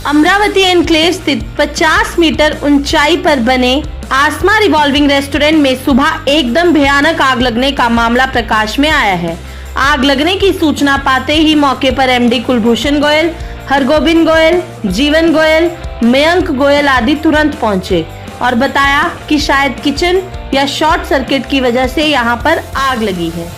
Amravati enclave स्थित 50 metre ऊंचाई पर बने आसमा रिवॉल्विंग रेस्टोरेंट में सुबह एकदम भयानक आग लगने का मामला प्रकाश में आया है। आग लगने की सूचना पाते ही मौके पर एमडी कुलभूषण गोयल, हरगोविंद गोयल, जीवन गोयल, मयंक गोयल आदि तुरंत पहुंचे और बताया कि शायद किचन या शॉर्ट सर्किट की वजह से यहां पर आग लगी है।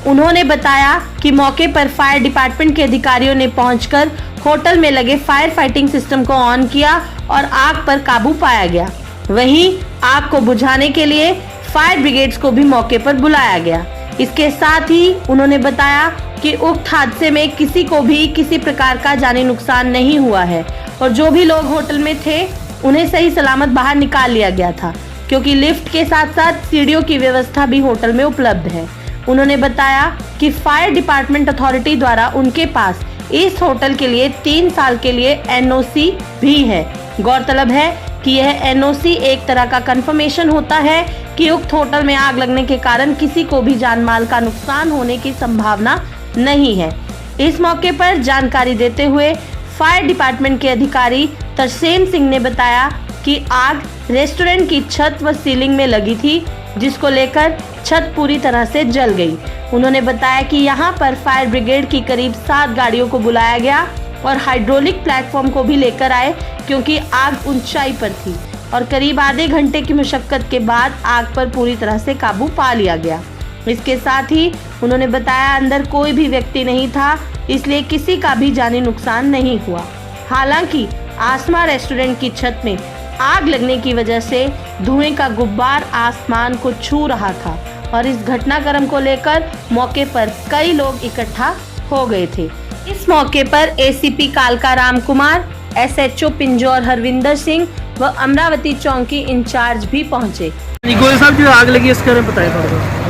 उन्होंने बताया कि मौके पर फायर डिपार्टमेंट के अधिकारियों ने पहुंचकर होटल में लगे फायर फाइटिंग सिस्टम को ऑन किया और आग पर काबू पाया गया। वहीं आग को बुझाने के लिए फायर ब्रिगेड्स को भी मौके पर बुलाया गया। इसके साथ ही उन्होंने बताया कि उक्त हादसे में किसी को भी किसी प्रकार का जानी नुकसान नहीं हुआ है और जो भी लोग होटल में थे उन्हें सही सलामत बाहर निकाल लिया गया था, क्योंकि लिफ्ट के साथ साथ सीढ़ियों की व्यवस्था भी होटल में उपलब्ध है। उन्होंने बताया कि फायर डिपार्टमेंट अथॉरिटी द्वारा उनके पास इस होटल के लिए 3 साल के लिए एनओसी भी है। गौरतलब है कि यह एनओसी एक तरह का कंफर्मेशन होता है कि उक्त होटल में आग लगने के कारण किसी को भी जान माल का नुकसान होने की संभावना नहीं है। इस मौके पर जानकारी देते हुए फायर डिपार्टमेंट के अधिकारी तरसेम सिंह ने बताया कि आग रेस्टोरेंट की छत व सीलिंग में लगी थी, जिसको लेकर छत पूरी तरह से जल गई। उन्होंने बताया कि यहां पर फायर ब्रिगेड की करीब 7 गाड़ियों को बुलाया गया और हाइड्रोलिक प्लेटफॉर्म को भी लेकर आए, क्योंकि आग ऊंचाई पर थी और करीब आधे घंटे की मशक्कत के बाद आग पर पूरी तरह से काबू पा लिया गया। इसके साथ ही उन्होंने बताया अंदर कोई भी व्यक्ति नहीं था, इसलिए किसी का भी जानी नुकसान नहीं हुआ। हालांकि आसमा रेस्टोरेंट की छत में आग लगने की वजह से धुएं का गुब्बार आसमान को छू रहा था और इस घटनाक्रम को लेकर मौके पर कई लोग इकट्ठा हो गए थे। इस मौके पर एसीपी कालका राम कुमार, एसएचओ पिंजौर हरविंदर सिंह व अमरावती चौकी इंचार्ज भी पहुंचे। गोयल साहब जो आग लगी इसके बारे में बताइए थोड़ा।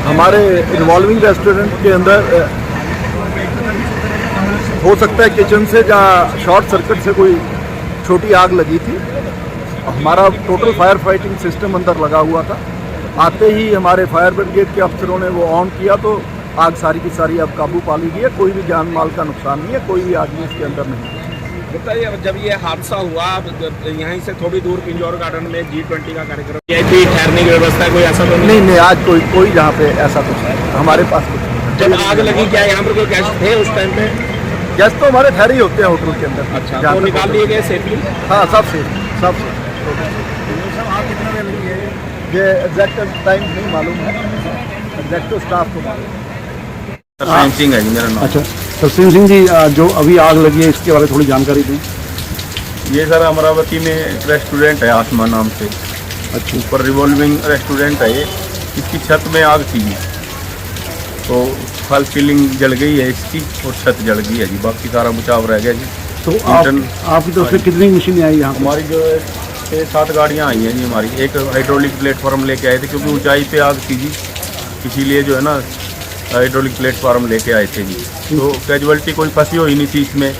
हमारे रिवॉल्विंग रेस्टोरेंट के अंदर हो सकता है किचन से जहाँ शॉर्ट सर्किट से कोई छोटी आग लगी थी। हमारा टोटल फायर फाइटिंग सिस्टम अंदर लगा हुआ था। आते ही हमारे फायर ब्रिगेड के अफसरों ने वो ऑन किया तो आग सारी की सारी अब काबू पा ली गई है। कोई भी जान माल का नुकसान नहीं है, कोई भी आदमी इसके अंदर नहीं। बताइए, जब ये हादसा हुआ यहीं से थोड़ी दूर पिंजौर गार्डन में G20 का कार्यक्रम ठहरने की व्यवस्था कोई ऐसा तो नहीं, आज कोई यहाँ पे ऐसा कुछ नहीं, हमारे पास कुछ नहीं। जब आग लगी क्या यहाँ पर कोई गेस्ट थे उस टाइम पे? गेस्ट तो हमारे ठहरे ही होते हैं होटल के अंदर। अच्छा, तो निकाल लिए गए सेफली? हाँ, सब सेफ। ये एग्जैक्ट टाइम नहीं मालूम है, एग्जैक्ट तो स्टाफ को मालूम है। तरसेम सिंह है जी मेरा नाम। अच्छा, तरसेम सिंह जी, जो अभी आग लगी है इसके बारे में थोड़ी जानकारी दें। ये सर अमरावती में एक रेस्टोरेंट है आसमा नाम से। अच्छा, ऊपर रिवॉल्विंग रेस्टोरेंट है ये। इसकी छत में आग थी तो फल सीलिंग जल गई है इसकी और छत जल गई है जी, बाकी सारा बचाव रह गया जी। तो आपकी तरफ से कितनी मशीनें आई यहाँ? हमारी जो 6-7 गाड़ियाँ आई हैं जी हमारी। एक हाइड्रोलिक प्लेटफॉर्म लेके आए थे क्योंकि ऊंचाई पे आग थी जी, इसीलिए जो है ना हाइड्रोलिक प्लेटफॉर्म लेके आए थे जी। तो कैजुअलिटी कोई फंसी हुई नहीं थी इसमें।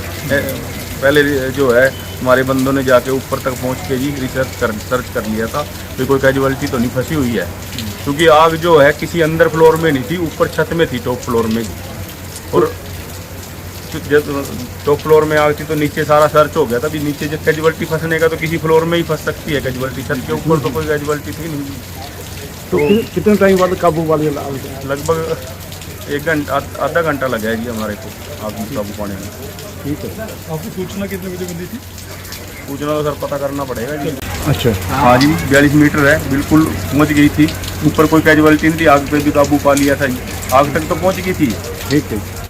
पहले जो है हमारे बंदों ने जाके ऊपर तक पहुंच के जी सर्च कर लिया था, तो कोई कैजुअलिटी तो नहीं फंसी हुई है, क्योंकि आग जो है किसी अंदर फ्लोर में नहीं थी, ऊपर छत में थी, टॉप फ्लोर में। और जब टॉप फ्लोर में आग थी तो नीचे सारा सर्च हो गया था। अभी नीचे जब कैजुअलिटी फंसने का तो किसी फ्लोर में ही फंस सकती है कैजुअलिटी, छत के ऊपर तो कोई कैजुअलिटी थी नहीं। तो कितने टाइम बाद काबू पा लिया? लगभग 1 घंटा, आधा घंटा लगा है जी हमारे को आग काबू पाने में। ठीक है। आपकी सूचना कितने बजे मिली थी? सूचना तो सर पता करना पड़ेगा जी। अच्छा, हाँ जी, 42 मीटर है, बिल्कुल पहुँच गई थी। ऊपर कोई कैजुअलिटी नहीं थी, आग पे भी काबू पा लिया था जी, आग तक तो पहुँच गई थी। ठीक है।